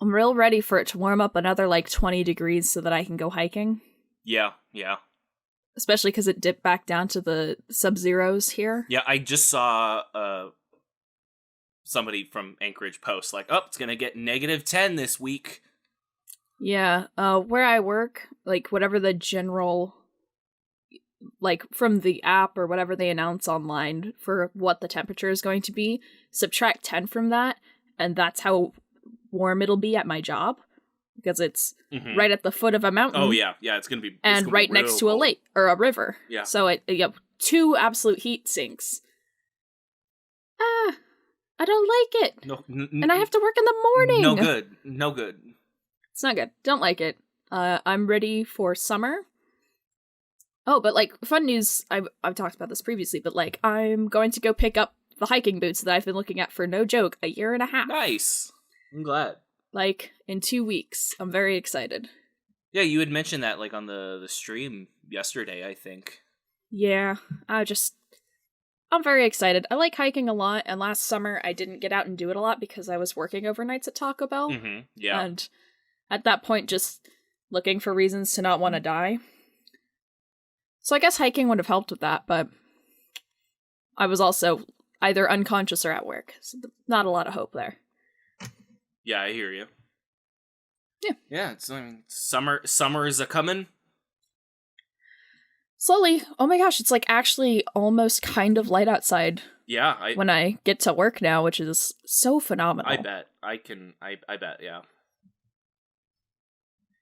I'm real ready for it to warm up another, 20 degrees so that I can go hiking. Yeah. Especially because it dipped back down to the sub-zeros here. Yeah, I just saw somebody from Anchorage post, it's gonna get -10 this week. Yeah, where I work, whatever the general, from the app or whatever they announce online for what the temperature is going to be, subtract 10 from that, and that's how warm it'll be at my job. Because it's right at the foot of a mountain. Oh, yeah, it's gonna be... And right next to a lake, or a river. Yeah. So, two absolute heat sinks. I don't like it. No, and I have to work in the morning. No good. It's not good. Don't like it. I'm ready for summer. Oh, but, fun news, I've talked about this previously, but, I'm going to go pick up the hiking boots that I've been looking at for, no joke, a year and a half. Nice. I'm glad. In 2 weeks. I'm very excited. Yeah, you had mentioned that, on the stream yesterday, I think. Yeah, I'm very excited. I like hiking a lot, and last summer I didn't get out and do it a lot because I was working overnights at Taco Bell. Mm-hmm. Yeah. And at that point, just looking for reasons to not want to die. So I guess hiking would have helped with that, but I was also either unconscious or at work, so not a lot of hope there. Yeah, I hear you. Yeah. Yeah, summer is a-coming. Slowly. Oh my gosh, it's actually almost kind of light outside. Yeah, when I get to work now, which is so phenomenal. I bet. I bet, yeah.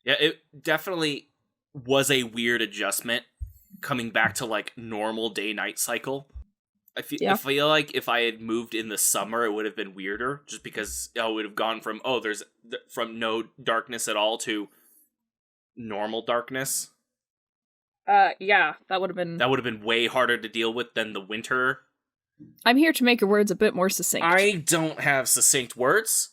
Yeah, it definitely was a weird adjustment coming back to normal day-night cycle. I feel like if I had moved in the summer, it would have been weirder, just because it would have gone from from no darkness at all to normal darkness. Yeah, that would have been way harder to deal with than the winter. I'm here to make your words a bit more succinct. I don't have succinct words.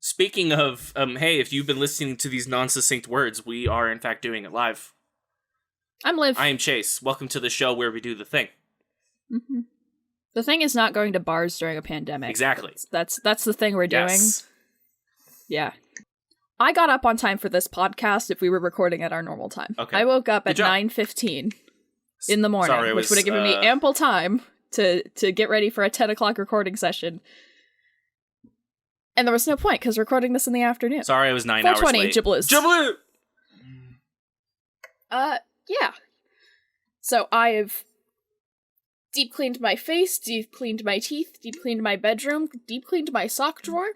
Speaking of, hey, if you've been listening to these non-succinct words, we are in fact doing it live. I'm Liv. I am Chase. Welcome to the show where we do the thing. Mm-hmm. The thing is not going to bars during a pandemic. Exactly. That's the thing we're doing. Yes. Yeah. I got up on time for this podcast if we were recording at our normal time. Okay. I woke up at 9:15 in the morning, which would have given me ample time to get ready for a 10 o'clock recording session. And there was no point, because recording this in the afternoon. Sorry, I was 9 hours late. 4:20, Giblet! Yeah. So I've deep cleaned my face, deep cleaned my teeth, deep cleaned my bedroom, deep cleaned my sock drawer.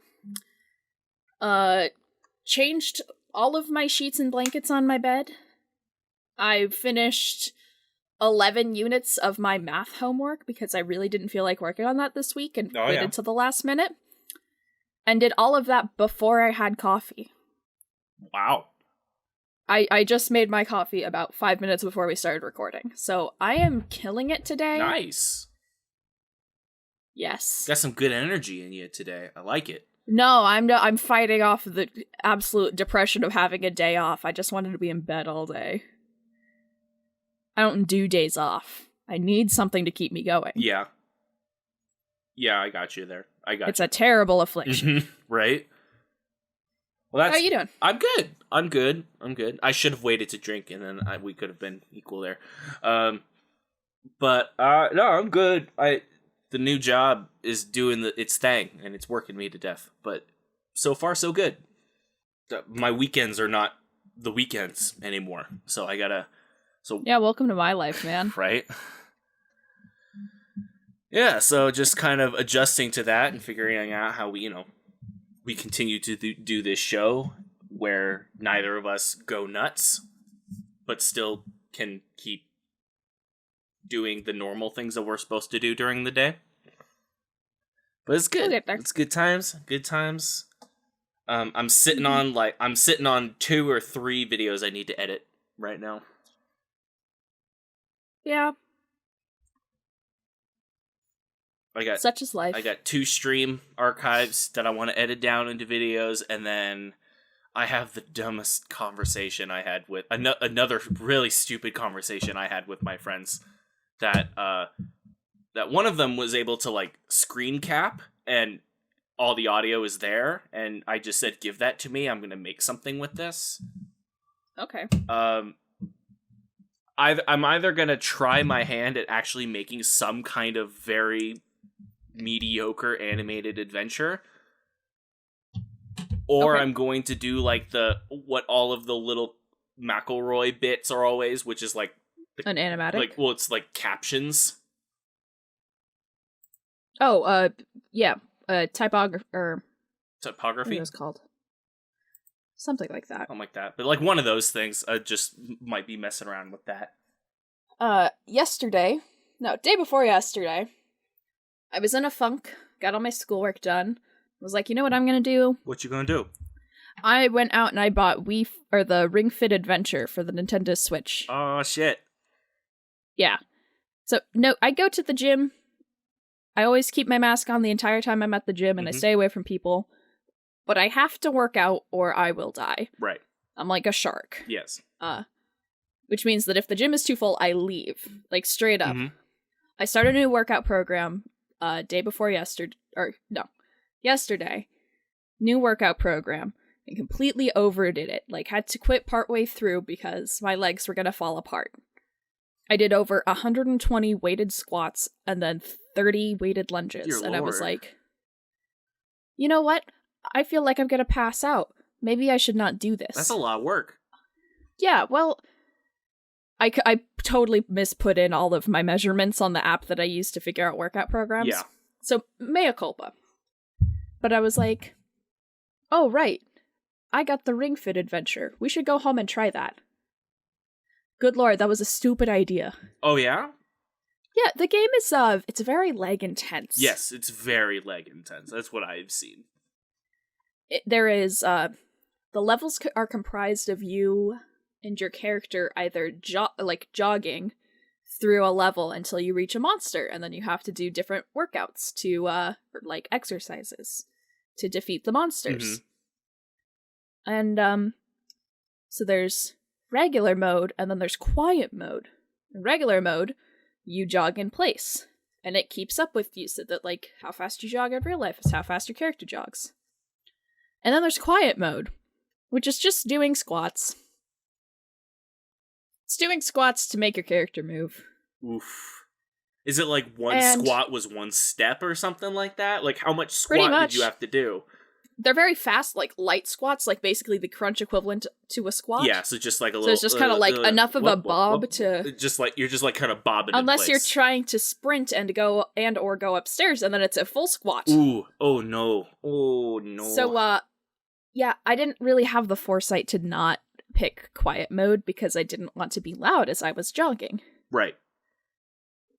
Changed all of my sheets and blankets on my bed. I've finished 11 units of my math homework because I really didn't feel like working on that this week and waited till the last minute. And did all of that before I had coffee. Wow. I just made my coffee about 5 minutes before we started recording. So I am killing it today. Nice. Yes. Got some good energy in you today. I like it. No, I'm fighting off the absolute depression of having a day off. I just wanted to be in bed all day. I don't do days off. I need something to keep me going. Yeah. Yeah, I got you there. It's a terrible affliction. Right? Well, how are you doing? I'm good. I'm good. I should have waited to drink, and then we could have been equal there. But no, I'm good. The new job is doing its thing, and it's working me to death. But so far, so good. My weekends are not the weekends anymore, so I gotta. So yeah, welcome to my life, man. Right. Yeah, so just kind of adjusting to that and figuring out how we continue to do this show where neither of us go nuts, but still can keep doing the normal things that we're supposed to do during the day. But it's good. We'll get there. It's good times. Good times. I'm sitting on 2 or 3 videos I need to edit right now. Yeah. Such is life. I got 2 stream archives that I want to edit down into videos, and then I have the dumbest conversation I had with another really stupid conversation I had with my friends. That one of them was able to screen cap and all the audio is there, and I just said, give that to me. I'm going to make something with this. Okay. I'm either going to try my hand at actually making some kind of very mediocre animated adventure, or I'm going to do like what all of the little McElroy bits are always, which is like an animatic. Like, well, it's like captions. Oh, yeah, typography. Typography. What it was called. Something like that. Something like that. But like one of those things. Just might be messing around with that. Day before yesterday, I was in a funk. Got all my schoolwork done. Was like, you know what I'm gonna do? What you gonna do? I went out and I bought the Ring Fit Adventure for the Nintendo Switch. Oh shit. Yeah. So no, I go to the gym. I always keep my mask on the entire time I'm at the gym, and I stay away from people. But I have to work out or I will die. Right. I'm like a shark. Yes. Which means that if the gym is too full, I leave. Like, straight up. I started a new workout program yesterday. New workout program. And completely overdid it. Like, had to quit partway through because my legs were gonna fall apart. I did over 120 weighted squats and then 30 weighted lunges. Dear and I was Lord. like, you know what? I feel like I'm gonna pass out. Maybe I should not do this. That's a lot of work. Yeah, well, I totally misput in all of my measurements on the app that I use to figure out workout programs. Yeah. So, mea culpa. But I was like, oh, right. I got the Ring Fit Adventure. We should go home and try that. Good lord, that was a stupid idea. Oh, yeah? Yeah, the game is, it's very leg intense. Yes, it's very leg intense. That's what I've seen. There is, the levels are comprised of you and your character either jogging through a level until you reach a monster, and then you have to do different workouts exercises to defeat the monsters. And so there's regular mode, and then there's quiet mode. In regular mode, you jog in place, and it keeps up with you, so that like how fast you jog in real life is how fast your character jogs. And then there's quiet mode, which is just doing squats. It's doing squats to make your character move. Oof. Is it like one squat was one step or something like that? Like how much squat did you have to do? They're very fast, like light squats, like basically the crunch equivalent to a squat. Yeah, so just like a little. So it's just kind of like enough of a bob to. Just like you're just like kind of bobbing. Unless in place. you're trying to sprint and go upstairs, and then it's a full squat. Ooh! Oh no! Oh no! So yeah, I didn't really have the foresight to not pick quiet mode because I didn't want to be loud as I was jogging. Right.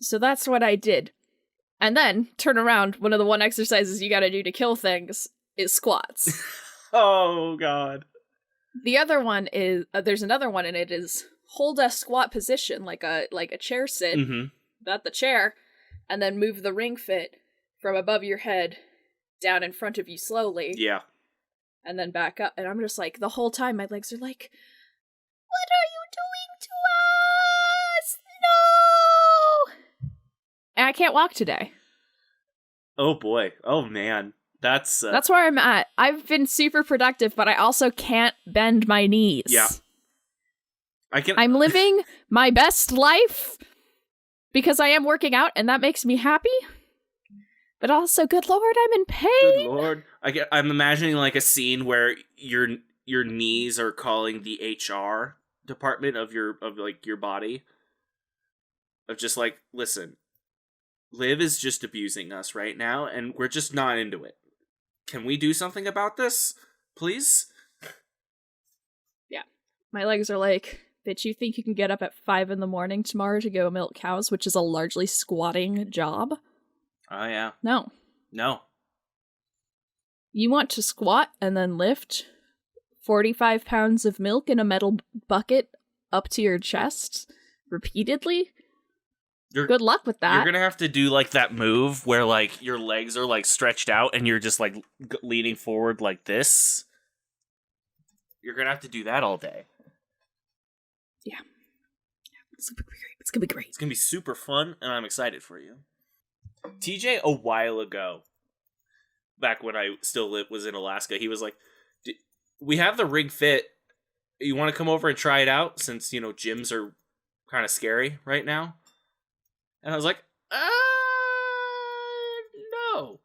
So that's what I did. And then, turn around, one of the one exercises you gotta do to kill things is squats. Oh, God. The other one is, there's another one, and it is hold a squat position, like a chair sit, at the chair, and then move the ring fit from above your head down in front of you slowly. Yeah. And then back up. And I'm just like, the whole time my legs are like, what are you doing to us? No! And I can't walk today. Oh boy. Oh man. That's where I'm at. I've been super productive, but I also can't bend my knees. Yeah. I'm living my best life because I am working out, and that makes me happy. But also, good lord, I'm in pain. Good lord. I'm imagining like a scene where your knees are calling the HR department of your body. Of just like, listen, Liv is just abusing us right now, and we're just not into it. Can we do something about this, please? Yeah. My legs are like, bitch, you think you can get up at 5 a.m. tomorrow to go milk cows, which is a largely squatting job? Oh, yeah. No. You want to squat and then lift 45 pounds of milk in a metal bucket up to your chest repeatedly? Good luck with that. You're gonna have to do like that move where like your legs are like stretched out and you're just like leaning forward like this. You're gonna have to do that all day. Yeah. It's gonna be great. It's gonna be great. It's gonna be super fun, and I'm excited for you. TJ, a while ago, back when I still was in Alaska. He was like, we have the Ring Fit. You want to come over and try it out since, gyms are kind of scary right now? And I was like, no.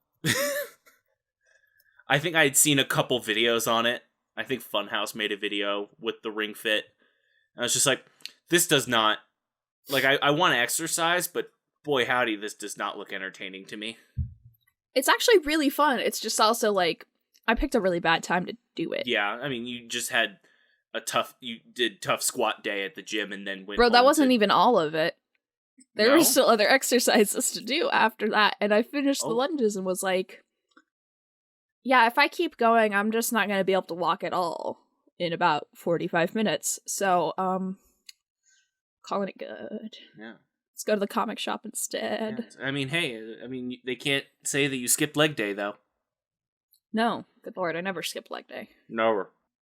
I think I had seen a couple videos on it. I think Funhouse made a video with the Ring Fit. And I was just like, this does not... Like, I want to exercise, but boy howdy, this does not look entertaining to me. It's actually really fun. It's just also, like, I picked a really bad time to do it. Yeah, I mean, you just had you did tough squat day at the gym and then went Bro, that home wasn't even all of it. There No? were still other exercises to do after that, and I finished the Oh. lunges and was like, yeah, if I keep going, I'm just not going to be able to walk at all in about 45 minutes. So, calling it good. Yeah. Let's go to the comic shop instead. Yeah. I mean, hey, they can't say that you skipped leg day, though. No, good lord, I never skip leg day. No.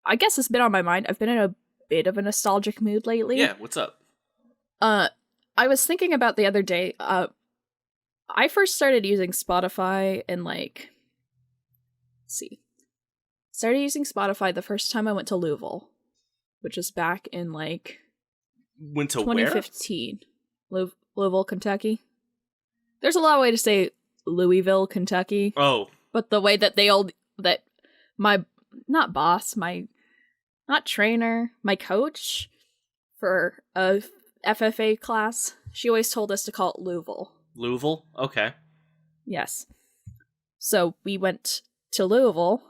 I guess it's been on my mind. I've been in a bit of a nostalgic mood lately. Yeah, what's up? I was thinking about the other day, I first started using Spotify in, like, let's see. Started using Spotify the first time I went to Louisville, which was back in, like, Went to 2015. Louisville, Kentucky. There's a lot of way to say Louisville, Kentucky. where? Oh. But the way that my, not boss, not trainer, my coach for a FFA class, she always told us to call it Louisville. Louisville? Okay. Yes. So we went to Louisville,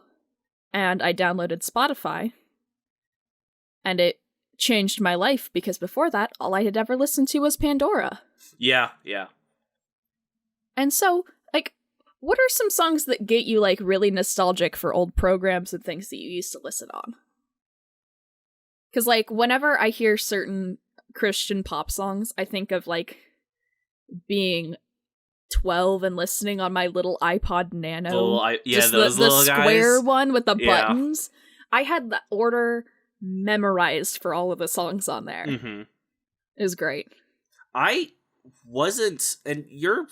and I downloaded Spotify, and it changed my life, because before that, all I had ever listened to was Pandora. Yeah. And so, like, what are some songs that get you, like, really nostalgic for old programs and things that you used to listen on? Because, like, whenever I hear certain Christian pop songs, I think of, like, being 12 and listening on my little iPod Nano. Just the little square guys. one with the Yeah. buttons. I had the order memorized for all of the songs on there. Mm-hmm. It was great. I wasn't, and you're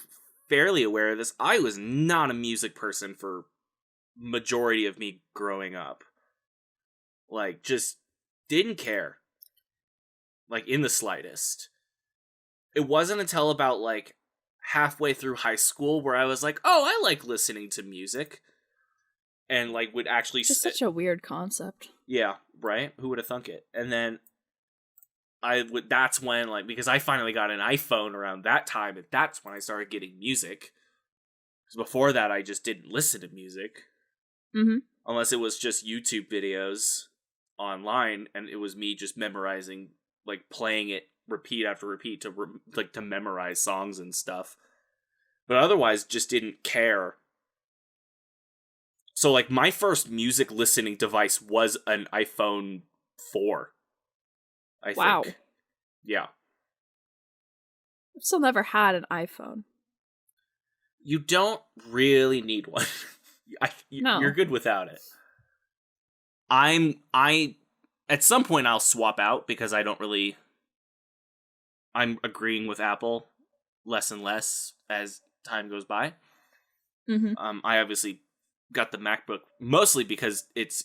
fairly aware of this, I was not a music person for majority of me growing up. Like, just didn't care. Like, in the slightest. It wasn't until about, like, halfway through high school where I was like, oh, I like listening to music. And, like, would actually... It's just such a weird concept. Yeah, right? Who would have thunk it? And then that's when, like, because I finally got an iPhone around that time, and that's when I started getting music. Because before that, I just didn't listen to music. Mm-hmm. Unless it was just YouTube videos online, and it was me just memorizing, like, playing it repeat after repeat to memorize songs and stuff. But otherwise, just didn't care. So, like, my first music listening device was an iPhone 4. I Wow. think. Yeah. I've still never had an iPhone. You don't really need one. No. You're good without it. At some point I'll swap out because I'm agreeing with Apple less and less as time goes by. Mm-hmm. I obviously got the MacBook mostly because it's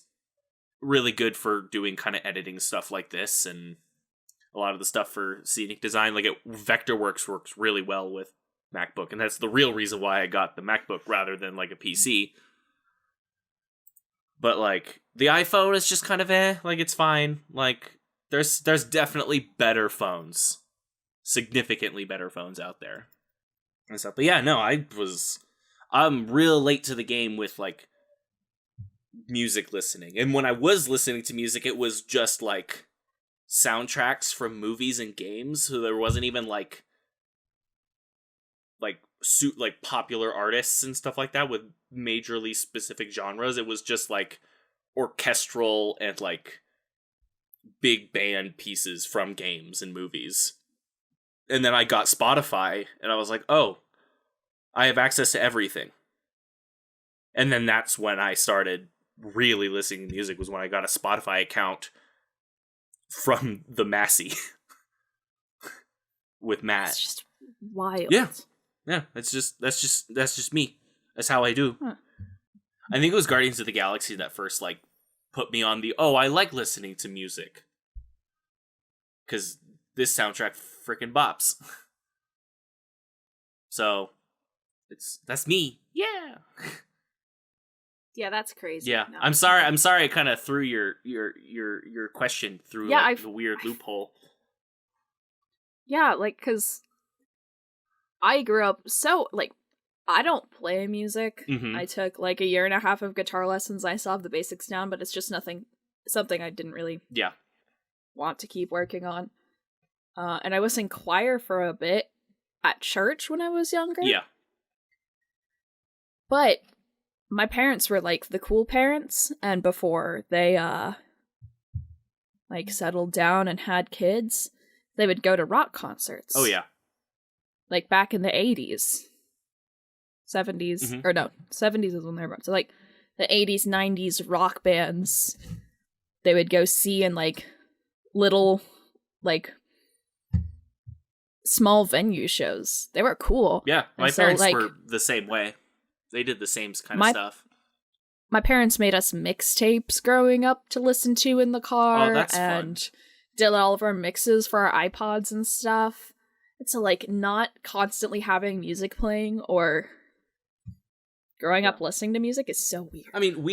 really good for doing kind of editing stuff like this, and a lot of the stuff for scenic design, like Vectorworks works really well with MacBook, and that's the real reason why I got the MacBook rather than like a PC. But like the iPhone is just kind of like it's fine. Like there's definitely better phones, significantly better phones out there and stuff. But yeah, no, I'm real late to the game with like music listening. And when I was listening to music, it was just like soundtracks from movies and games. So there wasn't even like popular artists and stuff like that with majorly specific genres. It was just like orchestral and like big band pieces from games and movies. And then I got Spotify and I was like, oh, I have access to everything. And then that's when I started really listening to music, was when I got a Spotify account from the Massey with Matt. It's just wild. Yeah. Yeah, that's just me. That's how I do. Huh. I think it was Guardians of the Galaxy that first, like, put me on the, I like listening to music. Because this soundtrack freaking bops. So, that's me. Yeah. Yeah, that's crazy. Yeah. No. I'm sorry I kind of threw your question through, like, the weird loophole. Yeah, like, because I grew up so, like, I don't play music. Mm-hmm. I took, like, a year and a half of guitar lessons. I still have the basics down, but it's just something I didn't really want to keep working on. And I was in choir for a bit at church when I was younger. Yeah. But my parents were, like, the cool parents, and before they, like, settled down and had kids, they would go to rock concerts. Oh, yeah. Like, back in the 80s. 70s. Mm-hmm. Or no, 70s is when they were born. So, like, the 80s, 90s rock bands they would go see in, like, little, like, small venue shows. They were cool. Yeah, my parents were the same way. They did the same kind of stuff. My parents made us mixtapes growing up to listen to in the car. Oh, that's and fun. Did all of our mixes for our iPods and stuff. And so, like, not constantly having music playing or growing up listening to music is so weird. I mean,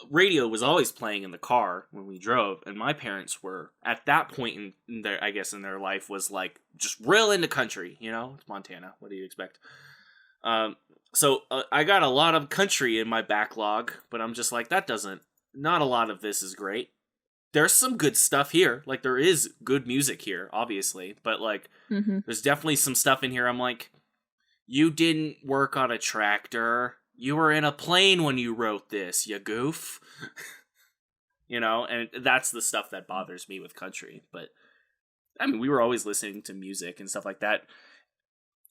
radio was always playing in the car when we drove, and my parents were, at that point in their life, was, like, just real into country, you know? It's Montana. What do you expect? So I got a lot of country in my backlog, but I'm just like, not a lot of this is great. There's some good stuff here. Like, there is good music here, obviously, but, like, there's definitely some stuff in here I'm like, you didn't work on a tractor. You were in a plane when you wrote this, you goof. You know, and that's the stuff that bothers me with country. But, I mean, we were always listening to music and stuff like that.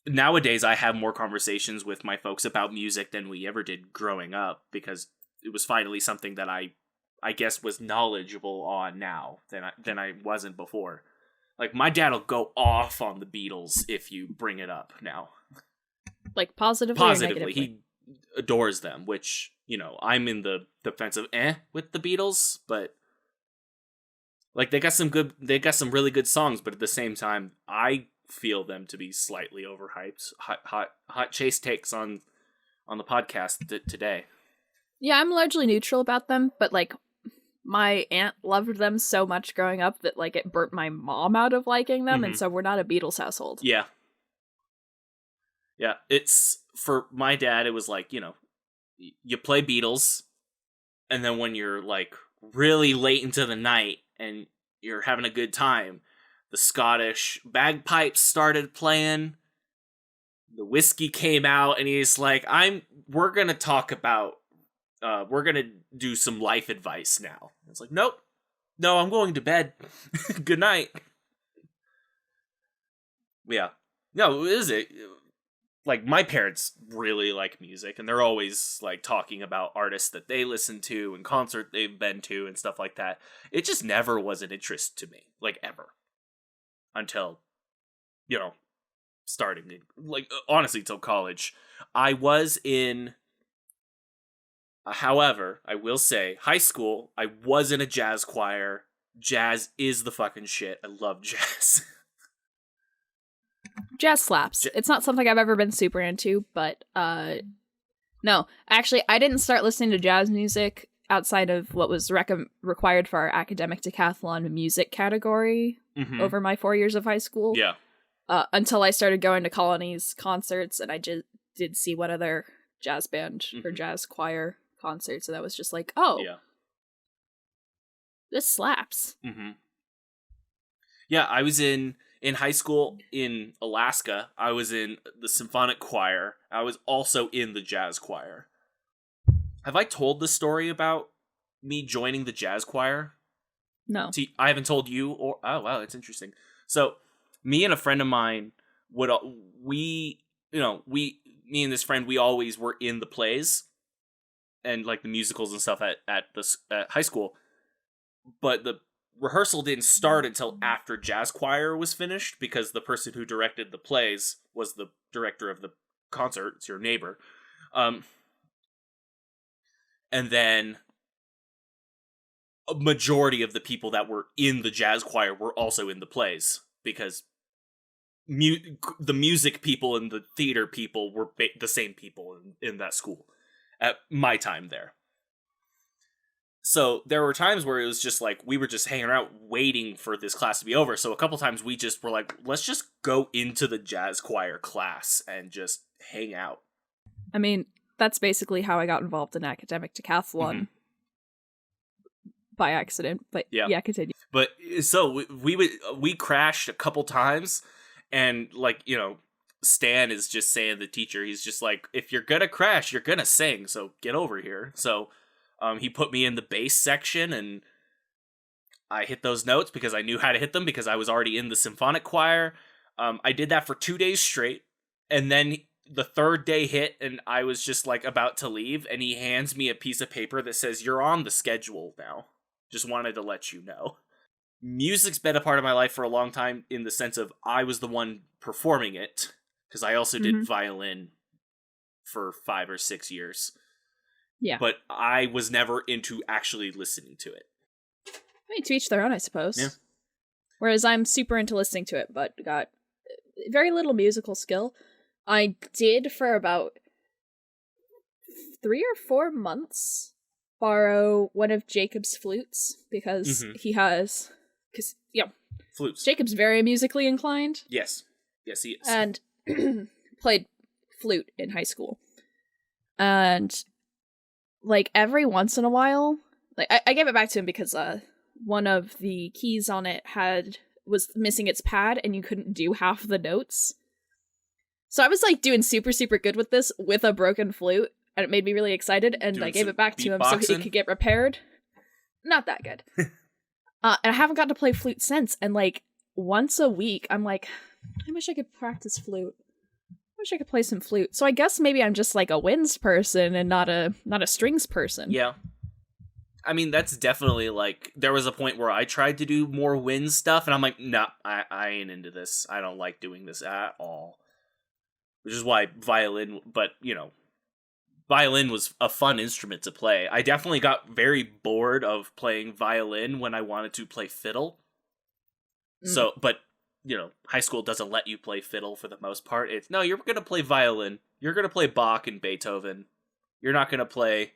Nowadays, I have more conversations with my folks about music than we ever did growing up, because it was finally something that I guess was knowledgeable on now than I wasn't before. Like, my dad'll go off on the Beatles if you bring it up now. Like, positively or negatively? He adores them, which, you know, I'm in the defense of with the Beatles, but, like, they got some really good songs, but at the same time, I feel them to be slightly overhyped. Hot chase takes on the podcast today. Yeah, I'm largely neutral about them, but, like, my aunt loved them so much growing up that, like, it burnt my mom out of liking them, and so we're not a Beatles household. Yeah. Yeah, it's, for my dad, it was like, you know, you play Beatles, and then when you're, like, really late into the night, and you're having a good time, the Scottish bagpipes started playing, the whiskey came out, and he's like, we're gonna talk about, we're gonna do some life advice now. It's like, nope, no, I'm going to bed. Good night. Yeah. No, is it? Like, my parents really like music, and they're always, like, talking about artists that they listen to and concert they've been to and stuff like that. It just never was an interest to me, like, ever. Until, you know, starting, like, honestly, till college. I was in, however, I will say, high school, I was in a jazz choir. Jazz is the fucking shit. I love jazz. Jazz slaps. It's not something I've ever been super into, but no. Actually, I didn't start listening to jazz music outside of what was required for our academic decathlon music category over my 4 years of high school. Yeah. Until I started going to Colony's concerts, and I just did see one other jazz band or jazz choir concert, so that was just like, oh, yeah, this slaps. Yeah, I was in high school in Alaska. I was in the symphonic choir. I was also in the jazz choir. Have I told the story about me joining the jazz choir? No. See, I haven't told you, or, oh wow, that's interesting. So, me and a friend of mine me and this friend, we always were in the plays and, like, the musicals and stuff at high school. But the rehearsal didn't start until after jazz choir was finished, because the person who directed the plays was the director of the concert. It's your neighbor. And then a majority of the people that were in the jazz choir were also in the plays, because the music people and the theater people were the same people in that school at my time there. So there were times where it was just like we were just hanging out waiting for this class to be over. So a couple times we just were like, let's just go into the jazz choir class and just hang out. I mean, that's basically how I got involved in academic decathlon by accident. But yeah, continue. But so we crashed a couple times, and like, you know, Stan is just saying, the teacher, he's just like, if you're gonna crash, you're gonna sing, so get over here. So he put me in the bass section, and I hit those notes because I knew how to hit them because I was already in the symphonic choir. I did that for 2 days straight, and then the third day hit, and I was just like about to leave, and he hands me a piece of paper that says, you're on the schedule now. Just wanted to let you know. Music's been a part of my life for a long time, in the sense of I was the one performing it, because I also did violin for 5 or 6 years. Yeah. But I was never into actually listening to it. I mean, to each their own, I suppose. Yeah. Whereas I'm super into listening to it, but got very little musical skill. I did for about 3 or 4 months borrow one of Jacob's flutes, because he has... Because, you know, flutes. Jacob's very musically inclined. Yes. Yes, he is. And played flute in high school. And... like, every once in a while, like, I gave it back to him because one of the keys on it was missing its pad, and you couldn't do half the notes. So I was, like, doing super, super good with this with a broken flute, and it made me really excited, and I gave it back to him so it could get repaired. Not that good. And I haven't gotten to play flute since, and, like, once a week, I'm like, I wish I could practice flute. Wish I could play some flute. So I guess maybe I'm just like a winds person and not a strings person. Yeah. I mean, that's definitely like, there was a point where I tried to do more wind stuff, and I'm like, nah, I ain't into this. I don't like doing this at all. Which is why violin, but, you know, violin was a fun instrument to play. I definitely got very bored of playing violin when I wanted to play fiddle. So, but... you know, high school doesn't let you play fiddle for the most part. It's, no, you're going to play violin. You're going to play Bach and Beethoven. You're not going to play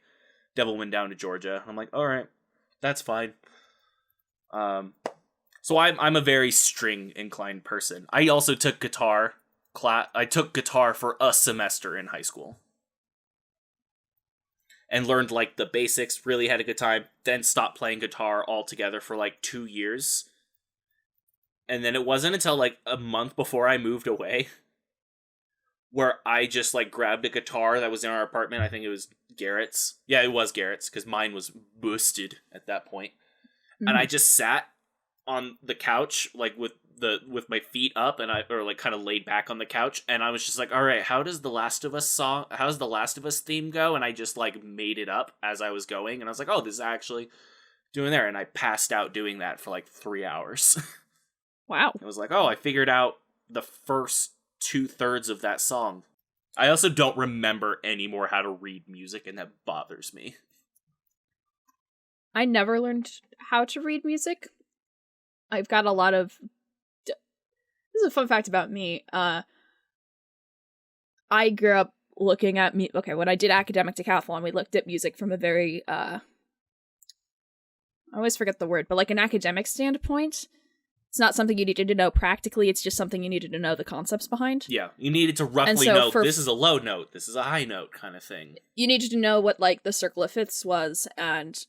Devil Went Down to Georgia. I'm like, all right, that's fine. So I'm a very string inclined person. I also took guitar class. I took guitar for a semester in high school. And learned like the basics, really had a good time. Then stopped playing guitar altogether for like 2 years. And then it wasn't until, like, a month before I moved away where I just, like, grabbed a guitar that was in our apartment. I think it was Garrett's. Yeah, it was Garrett's, because mine was busted at that point. And I just sat on the couch, like, with my feet up, and kind of laid back on the couch, and I was just like, all right, how's the Last of Us theme go? And I just, like, made it up as I was going, and I was like, oh, this is actually doing there. And I passed out doing that for, like, 3 hours. Wow. I was like, oh, I figured out the first 2/3 of that song. I also don't remember anymore how to read music, and that bothers me. I never learned how to read music. I've got a lot of... This is a fun fact about me. I grew up looking at... Okay, when I did academic decathlon, we looked at music from a very... I always forget the word, but like an academic standpoint. It's not something you needed to know practically, it's just something you needed to know the concepts behind. Yeah, you needed to roughly know this is a low note, this is a high note kind of thing. You needed to know what, like, the circle of fifths was, and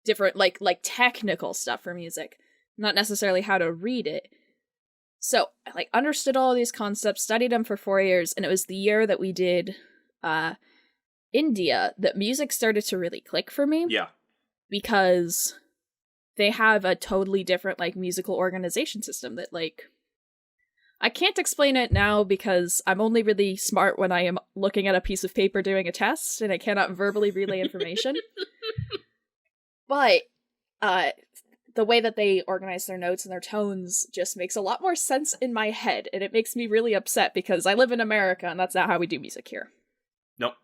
different, like technical stuff for music. Not necessarily how to read it. So, I, like, understood all of these concepts, studied them for 4 years, and it was the year that we did India that music started to really click for me. Yeah. Because... they have a totally different, like, musical organization system that, like... I can't explain it now because I'm only really smart when I am looking at a piece of paper doing a test, and I cannot verbally relay information. But, the way that they organize their notes and their tones just makes a lot more sense in my head, and it makes me really upset because I live in America, and that's not how we do music here. Nope.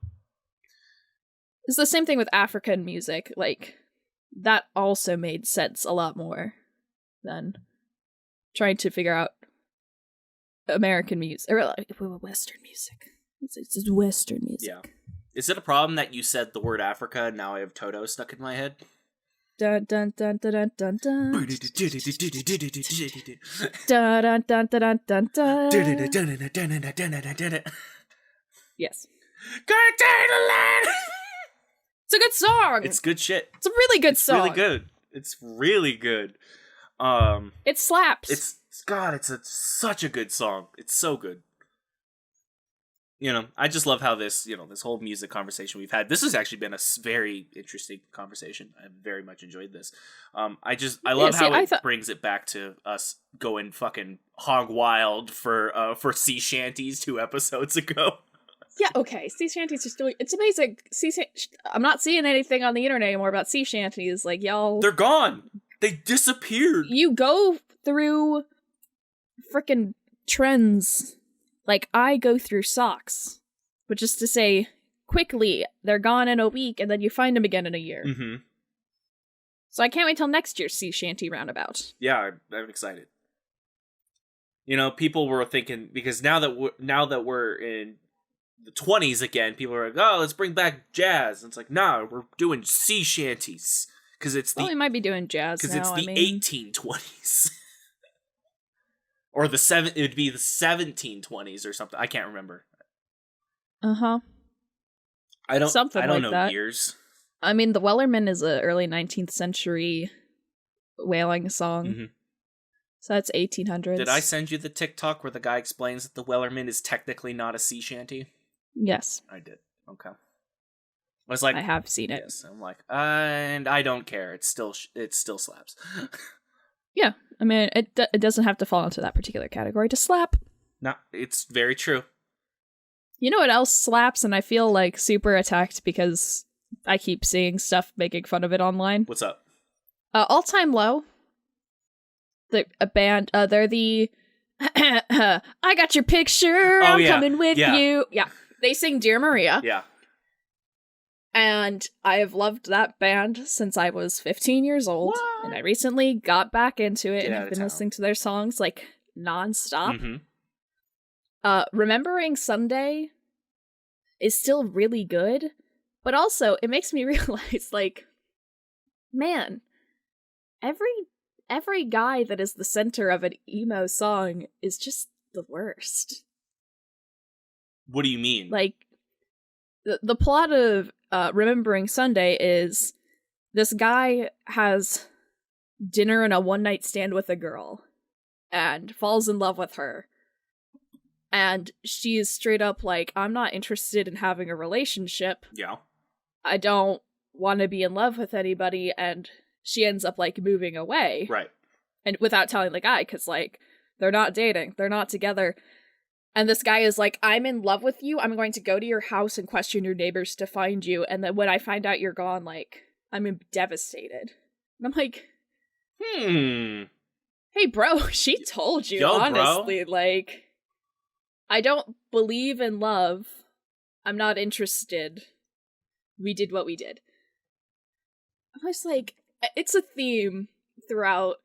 It's the same thing with African music. Like, that also made sense a lot more than trying to figure out American music or Western music. It's just Western music. Yeah. Is it a problem that you said the word Africa and now I have Toto stuck in my head? Dun dun dun dun dun dun dun. Dun dun dun dun dun dun. Yes. It's a good song. It's good shit. It's a really good song. Really good. It's really good. It slaps. It's such a good song. It's so good. You know, I just love how this, this whole music conversation we've had. This has actually been a very interesting conversation. I very much enjoyed this. I love how it brings it back to us going fucking hog wild for sea shanties 2 episodes ago. Yeah, okay. Sea shanties are still... It's amazing. I'm not seeing anything on the internet anymore about sea shanties. Like, y'all... They're gone. They disappeared. You go through frickin' trends. Like, I go through socks. Which is to say, quickly, they're gone in a week, and then you find them again in a year. Mm-hmm. So I can't wait till next year's sea shanty roundabout. Yeah, I'm excited. You know, people were thinking... Because now that we're in... the 20s again, people are like, oh, let's bring back jazz. And it's like, nah, we're doing sea shanties. Because it's we might be doing jazz now. Because it's the 1820s. Or it would be the 1720s or something. I can't remember. Uh-huh. I don't know that. years. I mean, the Wellerman is a early 19th century whaling song. Mm-hmm. So that's 1800s. Did I send you the TikTok where the guy explains that the Wellerman is technically not a sea shanty? Yes. I did. Okay. I was like, I have seen it. Yes. I'm like, and I don't care. It still slaps. Yeah. I mean, it doesn't have to fall into that particular category to slap. No, it's very true. You know what else slaps, and I feel like super attacked because I keep seeing stuff making fun of it online? What's up? All Time Low. A band, they're the I got your picture, I'm coming with you. Yeah. They sing Dear Maria. Yeah. And I have loved that band since I was 15 years old. What? And I recently got back into it and have been listening to their songs like nonstop. Mm-hmm. Remembering Sunday is still really good, but also it makes me realize, like, man, every guy that is the center of an emo song is just the worst. What do you mean? Like, the plot of Remembering Sunday is this guy has dinner and a one-night stand with a girl and falls in love with her. And she is straight up like, I'm not interested in having a relationship. Yeah. I don't want to be in love with anybody, and she ends up, like, moving away. Right. And without telling the guy, because, like, they're not dating. They're not together. And this guy is like, I'm in love with you. I'm going to go to your house and question your neighbors to find you. And then when I find out you're gone, like, I'm devastated. And I'm like, hey, bro, she told you, honestly. Bro. Like, I don't believe in love. I'm not interested. We did what we did. I was like, it's a theme throughout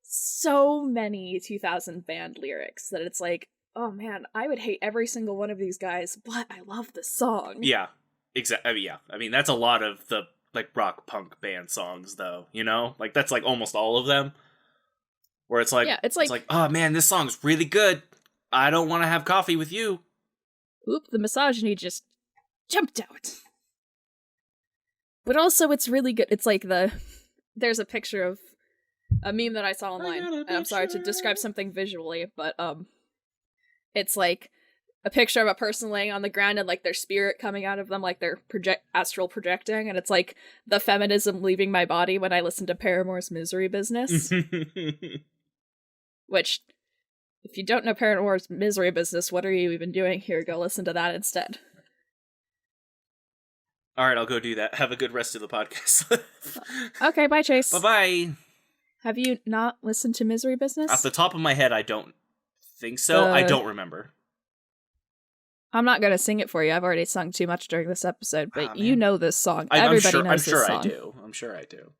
so many 2000 band lyrics that it's like, oh man, I would hate every single one of these guys, but I love the song. Yeah, exactly. I mean, yeah, I mean that's a lot of the like rock punk band songs, though. You know, like that's like almost all of them. Where it's like, it's like, oh man, this song's really good. I don't want to have coffee with you. Oop, the misogyny just jumped out. But also, it's really good. It's like there's a picture of a meme that I saw online, and I'm sorry to describe something visually, but it's like a picture of a person laying on the ground and like their spirit coming out of them, like they're astral projecting, and it's like the feminism leaving my body when I listen to Paramore's Misery Business. Which, if you don't know Paramore's Misery Business, what are you even doing here? Go listen to that instead. All right, I'll go do that. Have a good rest of the podcast. Okay, bye, Chase. Bye-bye. Have you not listened to Misery Business? Off the top of my head, I don't think so. I don't remember. I'm not gonna sing it for you. I've already sung too much during this episode, but you know this song. I'm Everybody sure, knows this song. I'm sure I do.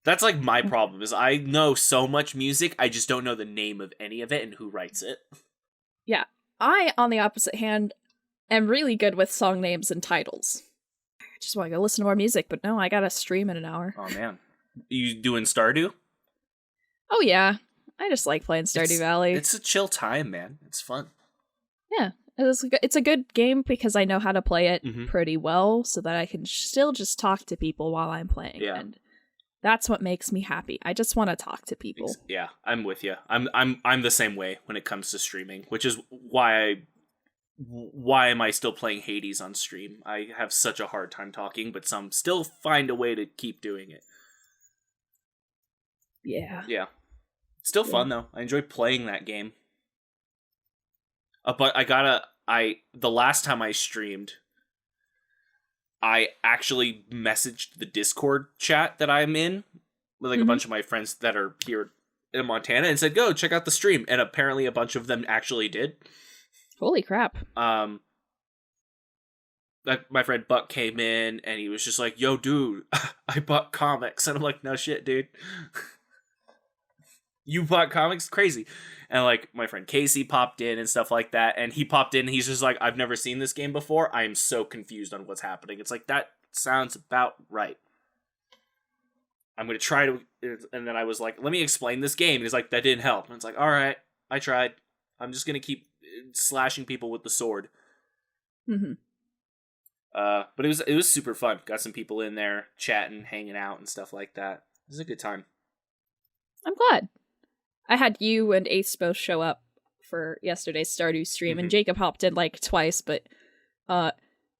That's like my problem is I know so much music, I just don't know the name of any of it and who writes it. Yeah. I, on the opposite hand, am really good with song names and titles. I just want to go listen to more music, but no, I gotta stream in an hour. Oh man. You doing Stardew? Oh yeah. I just like playing Stardew Valley. It's a chill time, man. It's fun. Yeah. It's a good game because I know how to play it pretty well so that I can still just talk to people while I'm playing. Yeah. And that's what makes me happy. I just want to talk to people. Yeah, I'm with you. I'm the same way when it comes to streaming, which is why am I still playing Hades on stream? I have such a hard time talking, but some still find a way to keep doing it. Yeah. Yeah. It's still fun though. I enjoy playing that game. But the last time I streamed, I actually messaged the Discord chat that I'm in with like a bunch of my friends that are here in Montana and said, go check out the stream. And apparently a bunch of them actually did. Holy crap. My friend Buck came in and he was just like, yo, dude, I bought comics. And I'm like, no shit, dude. You bought comics? Crazy. And like my friend Casey popped in and stuff like that. And he popped in and he's just like, I've never seen this game before. I am so confused on what's happening. It's like, that sounds about right. I'm going to try to... And then I was like, let me explain this game. And he's like, that didn't help. And it's like, all right, I tried. I'm just going to keep slashing people with the sword. Mm-hmm. But it was super fun. Got some people in there chatting, hanging out and stuff like that. It was a good time. I'm glad. I had you and Ace both show up for yesterday's Stardew stream, and Jacob hopped in like twice, but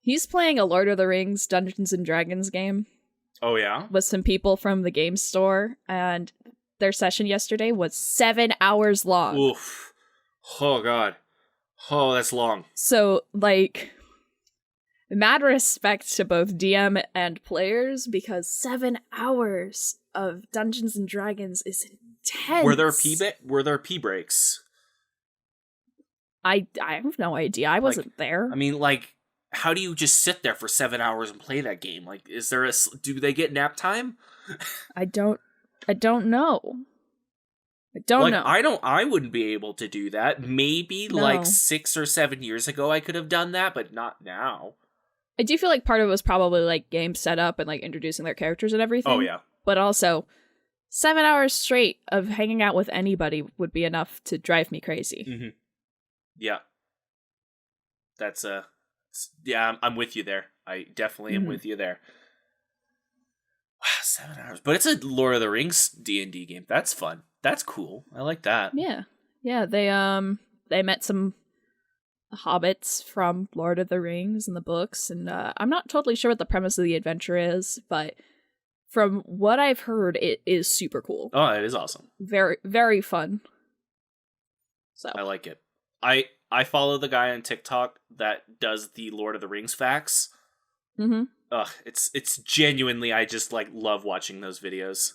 he's playing a Lord of the Rings Dungeons and Dragons game. Oh yeah? With some people from the game store, and their session yesterday was 7 hours long. Oof. Oh god. Oh, that's long. So, like, mad respect to both DM and players, because 7 hours of Dungeons and Dragons is intense. Were there pee breaks? I have no idea. I wasn't there. I mean, like, how do you just sit there for 7 hours and play that game? Like, do they get nap time? I don't know. I wouldn't be able to do that. Maybe like 6 or 7 years ago I could have done that, but not now. I do feel like part of it was probably like game setup and like introducing their characters and everything. Oh yeah. But also 7 hours straight of hanging out with anybody would be enough to drive me crazy. Mm-hmm. Yeah. That's yeah, I'm with you there. I definitely am with you there. Wow, 7 hours. But it's a Lord of the Rings D&D game. That's fun. That's cool. I like that. Yeah. Yeah, they met some hobbits from Lord of the Rings in the books, and I'm not totally sure what the premise of the adventure is, but from what I've heard, it is super cool. Oh, it is awesome. Very, very fun. So I like it. I follow the guy on TikTok that does the Lord of the Rings facts. Mm-hmm. Ugh, it's genuinely, I just like love watching those videos.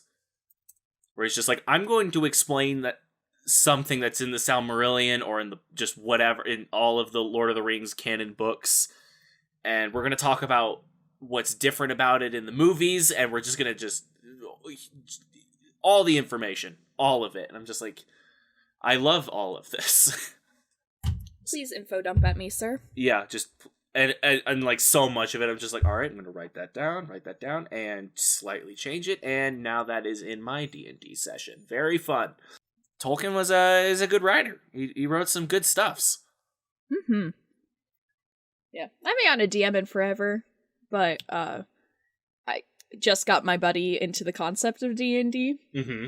Where it's just like, I'm going to explain that something that's in the Silmarillion or in the just whatever in all of the Lord of the Rings canon books, and we're gonna talk about what's different about it in the movies, and we're just gonna all the information, all of it. And I'm just like, I love all of this. Please info dump at me, sir. Yeah, just and like so much of it, I'm just like, all right, I'm gonna write that down, and slightly change it, and now that is in my D&D session. Very fun. Tolkien is a good writer. He wrote some good stuffs. Mm-hmm. Yeah, I haven't gotten a DM in forever, but I just got my buddy into the concept of D&D. Mm-hmm.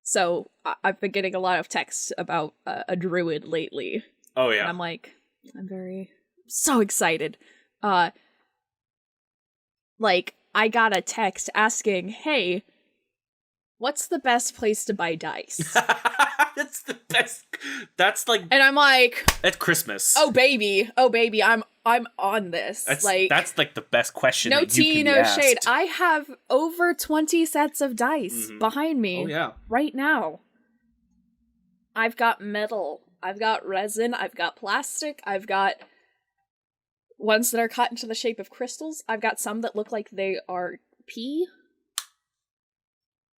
So I've been getting a lot of texts about a druid lately. Oh yeah. And I'm like, I'm so excited. Like, I got a text asking, hey, what's the best place to buy dice? That's the best. That's like, and I'm like, that's Christmas. Oh baby, I'm on this. That's like the best question. No that you tea, can no be asked. shade. I have over 20 sets of dice behind me. Oh yeah. Right now. I've got metal. I've got resin, I've got plastic, I've got ones that are cut into the shape of crystals. I've got some that look like they are pee,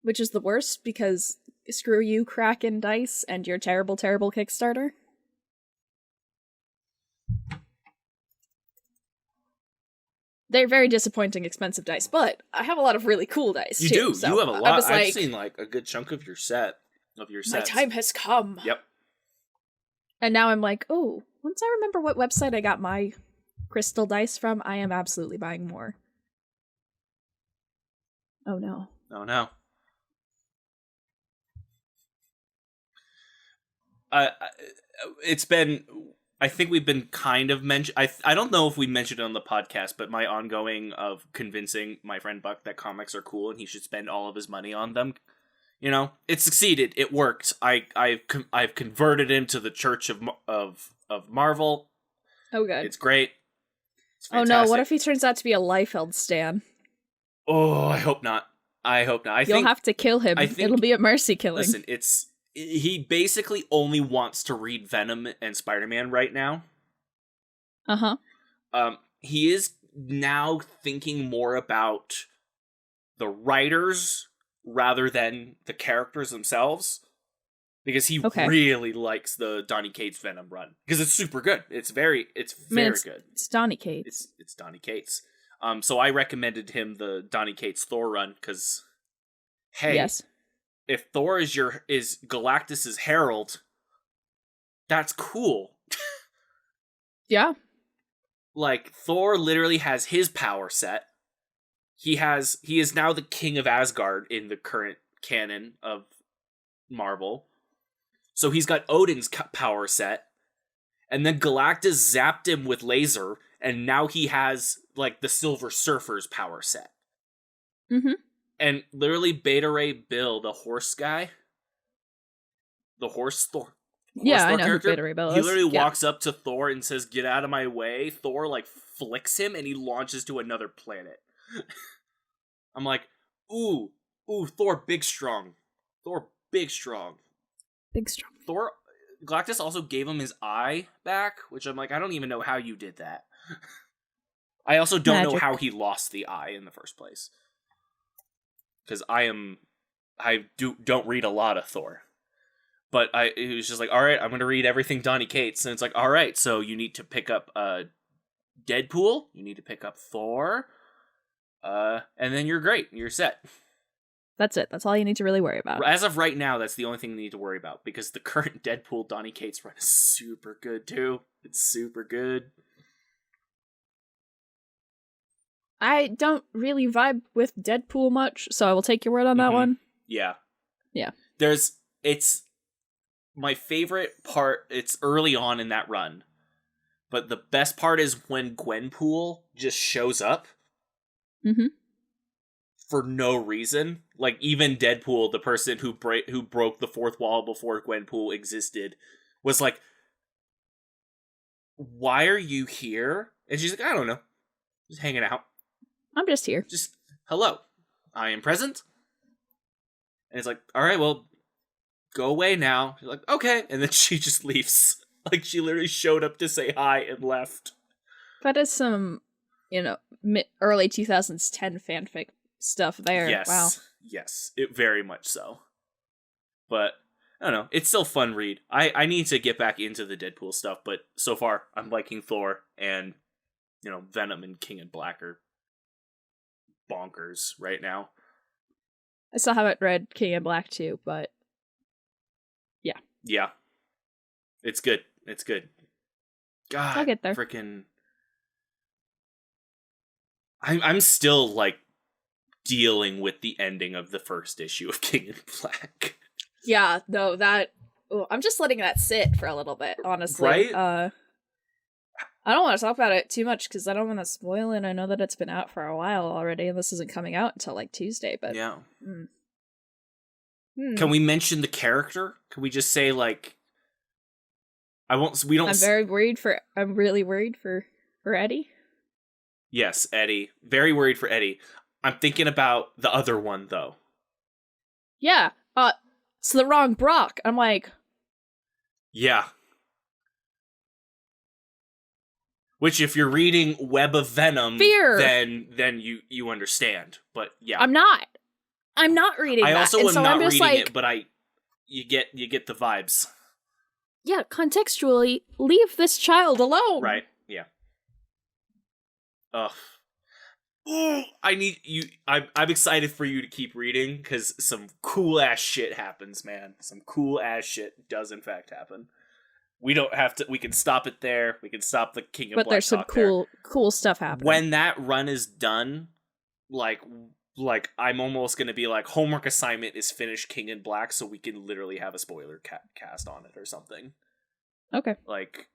which is the worst because screw you, Kraken Dice, and your terrible, terrible Kickstarter. They're very disappointing, expensive dice, but I have a lot of really cool dice, You too. do. So you have a I lot. was I've like, seen like a good chunk of your set. Of your my sets. time has come. Yep. And now I'm like, oh, once I remember what website I got my crystal dice from, I am absolutely buying more. Oh no. Oh no. It's been. I think we've been kind of I don't know if we mentioned it on the podcast, but my ongoing of convincing my friend Buck that comics are cool and he should spend all of his money on them. You know, it succeeded. It worked. I've converted him to the Church of Marvel. Oh good. It's great. It's oh no! What if he turns out to be a Liefeld stan? Oh, I hope not. You'll have to kill him. It'll be a mercy killing. Listen, he basically only wants to read Venom and Spider-Man right now. He is now thinking more about the writers rather than the characters themselves, because he really likes the Donny Cates Venom run because it's super good. It's very good. It's Donny Cates. It's Donny Cates. So I recommended him the Donny Cates Thor run because, hey, yes. If Thor is Galactus's herald, that's cool. Yeah. Like, Thor literally has his power set. He is now the king of Asgard in the current canon of Marvel. So he's got Odin's power set. And then Galactus zapped him with laser, and now he has, like, the Silver Surfer's power set. Mm-hmm. And literally Beta Ray Bill, the horse guy, the horse Thor. Yeah, I know who Beta Ray Bill is. He literally walks up to Thor and says, "Get out of my way." Thor, like, flicks him and he launches to another planet. I'm like, ooh, Thor big strong. Thor big strong. Big strong. Thor, Galactus also gave him his eye back, which I'm like, I don't even know how you did that. I also don't know how he lost the eye in the first place. Because I don't read a lot of Thor. But it was just like, all right, I'm going to read everything Donny Cates. And it's like, all right, so you need to pick up Deadpool. You need to pick up Thor. And then you're great. You're set. That's it. That's all you need to really worry about. As of right now, that's the only thing you need to worry about. Because the current Deadpool Donny Cates run is super good, too. It's super good. I don't really vibe with Deadpool much, so I will take your word on that one. Yeah. Yeah. It's my favorite part. It's early on in that run. But the best part is when Gwenpool just shows up. Mm-hmm. For no reason. Like, even Deadpool, the person who broke the fourth wall before Gwenpool existed, was like, why are you here? And she's like, I don't know. Just hanging out. I'm just here. Just, hello. I am present. And it's like, all right, well, go away now. She's like, okay. And then she just leaves. Like, she literally showed up to say hi and left. That is some, early 2010 fanfic stuff there. Yes. Wow. Yes. It very much so. But, I don't know. It's still fun read. I need to get back into the Deadpool stuff, but so far, I'm liking Thor, and, Venom and King in Black are bonkers right now. I still haven't read King in Black 2, but yeah. Yeah. It's good. It's good. God, I'll get there. Freaking. I'm still, like, dealing with the ending of the first issue of King in Black. Yeah, no, I'm just letting that sit for a little bit, honestly. Right? I don't want to talk about it too much because I don't want to spoil it. I know that it's been out for a while already, and this isn't coming out until like Tuesday. But yeah, Can we mention the character? Can we just say like, I won't. We don't. I'm really worried for Eddie. Yes, Eddie. Very worried for Eddie. I'm thinking about the other one though. Yeah. It's the wrong Brock. I'm like. Yeah. Which, if you're reading Web of Venom, Fear. then you understand. But yeah, I'm not reading that. I also and am so not I'm just reading like, it, but you get the vibes. yeah, contextually, leave this child alone. Right? Yeah. Ugh. Ooh, I need you. I'm excited for you to keep reading because some cool ass shit happens, man. Some cool ass shit does in fact happen. We don't have to. We can stop it there. We can stop the King of Black. But there's some cool stuff happening. When that run is done, like I'm almost gonna be like, homework assignment is finished King in Black, so we can literally have a spoiler cast on it or something. Okay. Like,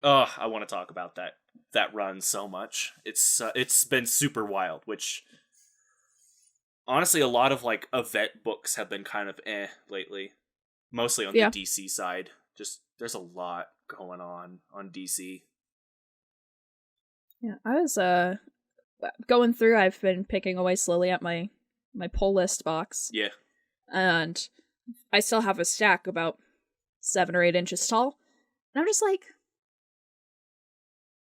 I want to talk about that run so much. It's been super wild. Which, honestly, a lot of like event books have been kind of lately, mostly on the DC side. Just there's a lot going on DC. Yeah, I was going through. I've been picking away slowly at my pull list box. Yeah, and I still have a stack about 7 or 8 inches tall, and I'm just like,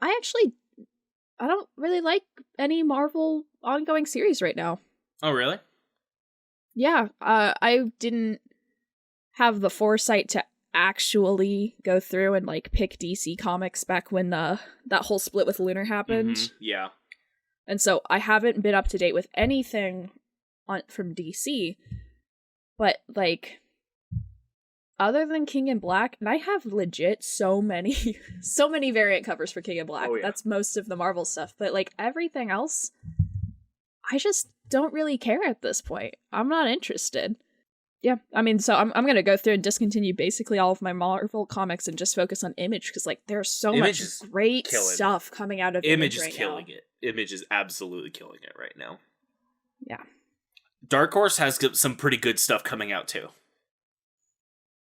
I don't really like any Marvel ongoing series right now. Oh, really? Yeah, I didn't have the foresight to actually go through and like pick DC comics back when that whole split with Lunar happened. Mm-hmm. Yeah. And so I haven't been up to date with anything from DC. But like, other than King in Black, and I have legit so many variant covers for King in Black. Oh, yeah. That's most of the Marvel stuff. But like everything else, I just don't really care at this point. I'm not interested. Yeah, I mean, so I'm gonna go through and discontinue basically all of my Marvel comics and just focus on Image, because like there's so much great stuff coming out of Image right now. Killing it. Image is absolutely killing it right now. Yeah. Dark Horse has some pretty good stuff coming out too.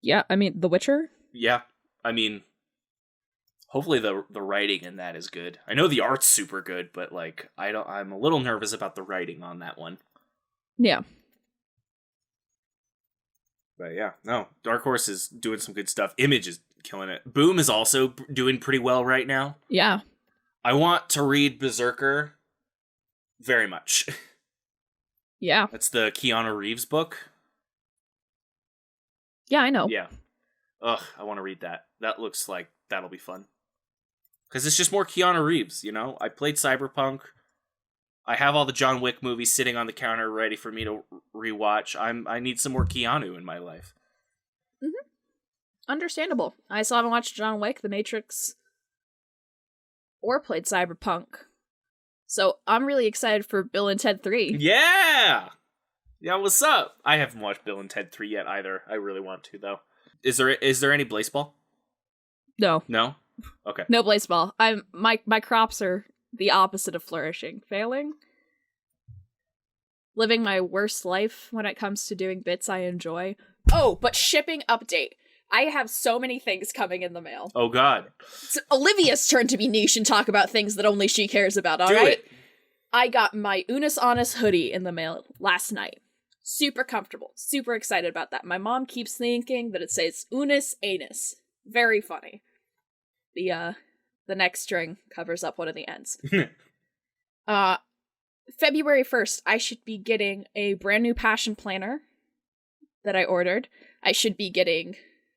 Yeah, I mean, The Witcher? Yeah, I mean, hopefully the writing in that is good. I know the art's super good, but like I'm a little nervous about the writing on that one. Yeah. But yeah, no, Dark Horse is doing some good stuff. Image is killing it. Boom is also doing pretty well right now. Yeah. I want to read Berserker very much. Yeah. That's the Keanu Reeves book. Yeah, I know. Yeah. Ugh, I want to read that. That looks like that'll be fun. Because it's just more Keanu Reeves, you know? I played Cyberpunk. I have all the John Wick movies sitting on the counter ready for me to rewatch. I need some more Keanu in my life. Mm-hmm. Understandable. I still haven't watched John Wick, The Matrix, or played Cyberpunk. So I'm really excited for Bill and Ted 3. Yeah! Yeah, what's up? I haven't watched Bill and Ted 3 yet either. I really want to, though. Is there any Blaseball? No. No? Okay. No Blaseball. My crops are the opposite of flourishing. Failing. Living my worst life when it comes to doing bits I enjoy. Oh, but shipping update. I have so many things coming in the mail. Oh, God. It's Olivia's turn to be niche and talk about things that only she cares about, all Do right? it. I got my Unis Honest hoodie in the mail last night. Super comfortable. Super excited about that. My mom keeps thinking that it says Unis Anus. Very funny. The next string covers up one of the ends. February 1st, I should be getting a brand new passion planner that I ordered. I should be getting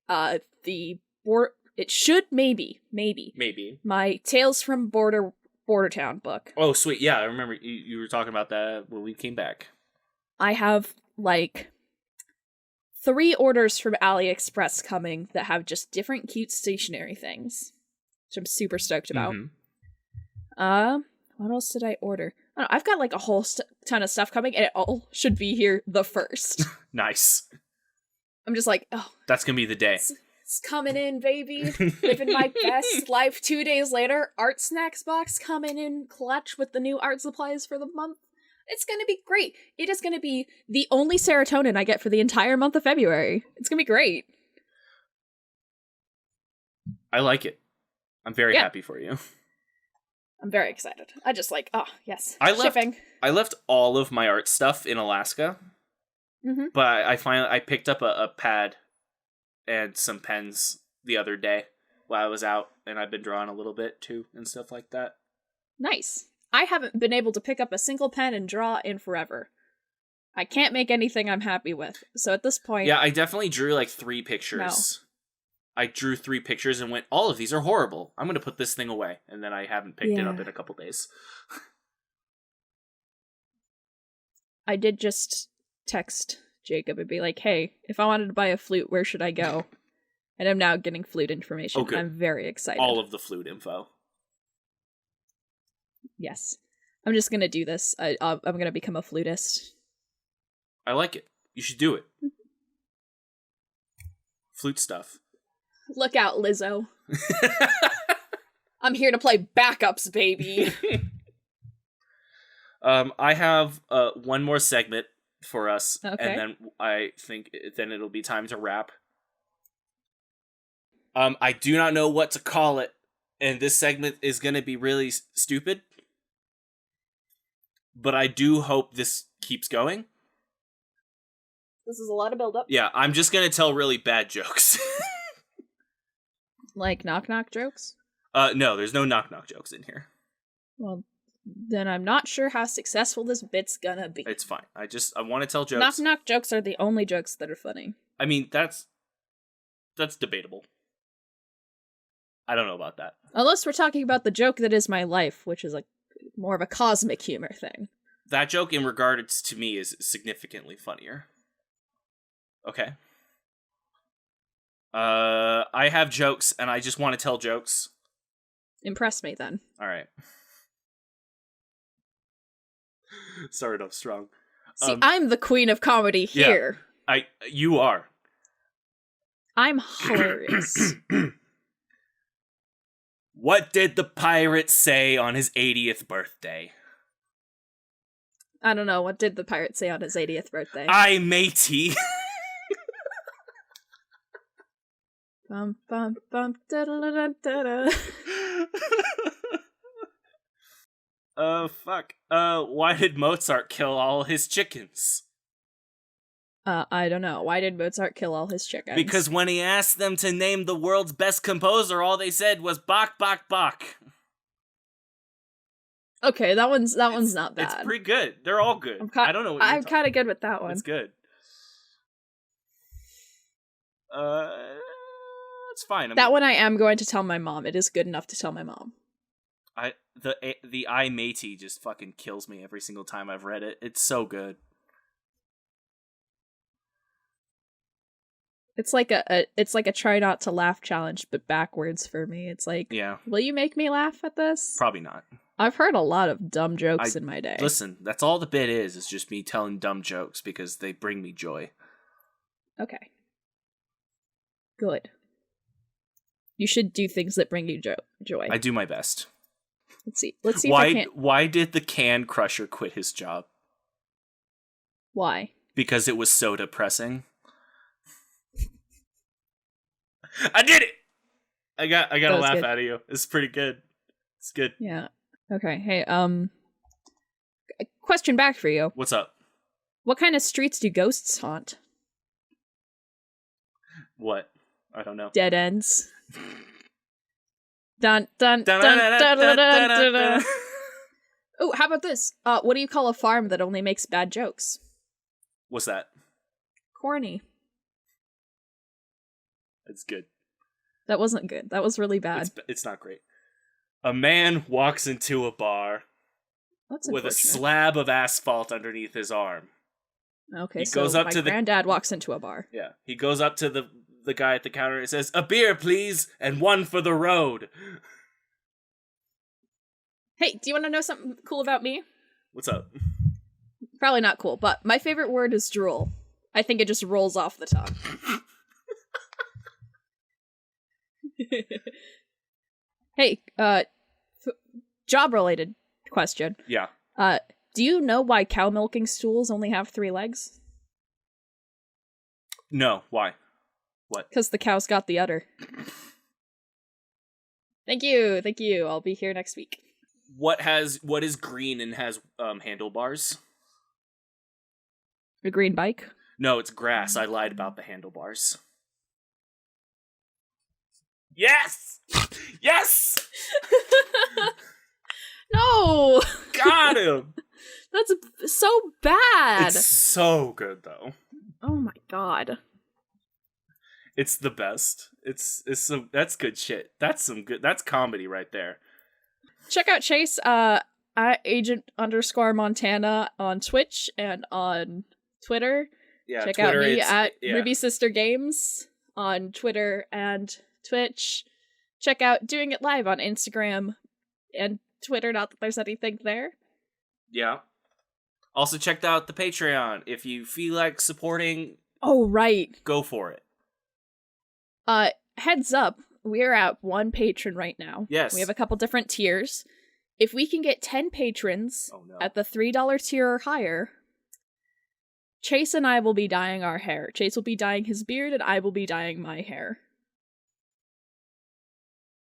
it should maybe my Tales from Bordertown book. Oh, sweet. Yeah, I remember you were talking about that when we came back. I have like 3 orders from AliExpress coming that have just different cute stationery things, which I'm super stoked about. Mm-hmm. What else did I order? I don't know, I've got like a whole ton of stuff coming, and it all should be here the 1st. Nice. I'm just like, oh, that's gonna be the day. It's coming in, baby. Living my best life. 2 days later, Art Snacks box coming in clutch with the new art supplies for the month. It's gonna be great. It is gonna be the only serotonin I get for the entire month of February. It's gonna be great. I like it. I'm very happy for you. I'm very excited. I just like, oh, yes. Shipping. I left all of my art stuff in Alaska. Mm-hmm. But I finally picked up a pad and some pens the other day. while I was out, and I've been drawing a little bit too and stuff like that. Nice. I haven't been able to pick up a single pen and draw in forever. I can't make anything I'm happy with. So at this point... Yeah, I definitely drew like 3 pictures. No. I drew 3 pictures and went, all of these are horrible. I'm going to put this thing away. And then I haven't picked it up in a couple days. I did just text Jacob and be like, hey, if I wanted to buy a flute, where should I go? And I'm now getting flute information. Okay. I'm very excited. All of the flute info. Yes. I'm just going to do this. I'm going to become a flutist. I like it. You should do it. Flute stuff. Look out, Lizzo. I'm here to play backups, baby. I have one more segment for us, okay. And then I think then it'll be time to wrap. I do not know what to call it, and this segment is going to be really stupid, but I do hope this keeps going. This is a lot of build-up. Yeah, I'm just going to tell really bad jokes. Like knock-knock jokes? No, there's no knock-knock jokes in here. Well, then I'm not sure how successful this bit's gonna be. It's fine. I want to tell jokes. Knock-knock jokes are the only jokes that are funny. I mean, that's debatable. I don't know about that. Unless we're talking about the joke that is my life, which is like more of a cosmic humor thing. That joke in regards to me is significantly funnier. Okay. I have jokes, and I just want to tell jokes. Impress me, then. All right. Started off strong. See, I'm the queen of comedy here. Yeah, you are. I'm hilarious. What did the pirate say on his 80th birthday? I don't know. What did the pirate say on his 80th birthday? Aye, matey. Bum, bum, bum, da-da-da-da-da. Fuck. Why did Mozart kill all his chickens? I don't know. Why did Mozart kill all his chickens? Because when he asked them to name the world's best composer, all they said was Bach, Bach, Bach. Okay, that one's not bad. It's pretty good. They're all good. I don't know what I'm kind of good with that one. It's good. It's fine. That one I am going to tell my mom. It is good enough to tell my mom. The I matey just fucking kills me every single time I've read it. It's so good. It's like a try not to laugh challenge, but backwards for me. It's like, yeah. Will you make me laugh at this? Probably not. I've heard a lot of dumb jokes in my day. Listen, that's all the bit is just me telling dumb jokes because they bring me joy. Okay. Good. You should do things that bring you joy. I do my best. Let's see if I can. Why did the can crusher quit his job? Why? Because it was so depressing. I did it! I got a laugh good. out of you. It's pretty good. It's good. Yeah. Okay. Hey, question back for you. What's up? What kind of streets do ghosts haunt? What? I don't know. Dead ends. Dun dun dun dun dun dun dun. Oh, how about this? What do you call a farm that only makes bad jokes? What's that? Corny. It's good. That wasn't good. That was really bad. It's not great. A man walks into a bar with a slab of asphalt underneath his arm. Okay, my granddad walks into a bar. Yeah. He goes up to the guy at the counter and says, "A beer, please, and one for the road." Hey, do you want to know something cool about me? What's up? Probably not cool, but my favorite word is drool. I think it just rolls off the tongue. Hey, job-related question. Yeah. Do you know why cow milking stools only have 3 legs? No, why? What? Because the cow's got the udder. Thank you. I'll be here next week. What is green and has handlebars? A green bike? No, it's grass. I lied about the handlebars. Yes! Yes! No! Got him! That's so bad! It's so good, though. Oh my god. It's the best. It's that's good shit. That's comedy right there. Check out Chase at agent_Montana on Twitch and on Twitter. Yeah, Check Twitter, out me at yeah. Ruby Sister Games on Twitter and Twitch. Check out Doing It Live on Instagram and Twitter, not that there's anything there. Yeah. Also checked out the Patreon. If you feel like supporting, oh right, go for it. Heads up, we're at 1 patron right now. Yes. We have a couple different tiers. If we can get 10 patrons at the $3 tier or higher, Chase and I will be dyeing our hair. Chase will be dyeing his beard and I will be dyeing my hair.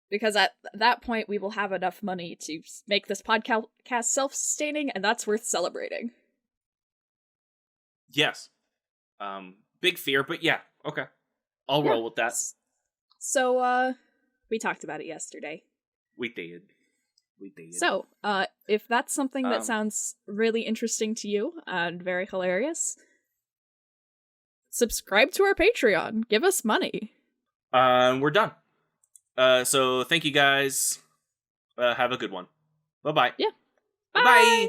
Because at that point, we will have enough money to make this podcast self-sustaining, and that's worth celebrating. Yes. Big fear, but yeah, okay. I'll roll with that. So, we talked about it yesterday. We did. So, if that's something that sounds really interesting to you and very hilarious, subscribe to our Patreon. Give us money. We're done. So thank you guys. Have a good one. Bye-bye. Yeah. Bye.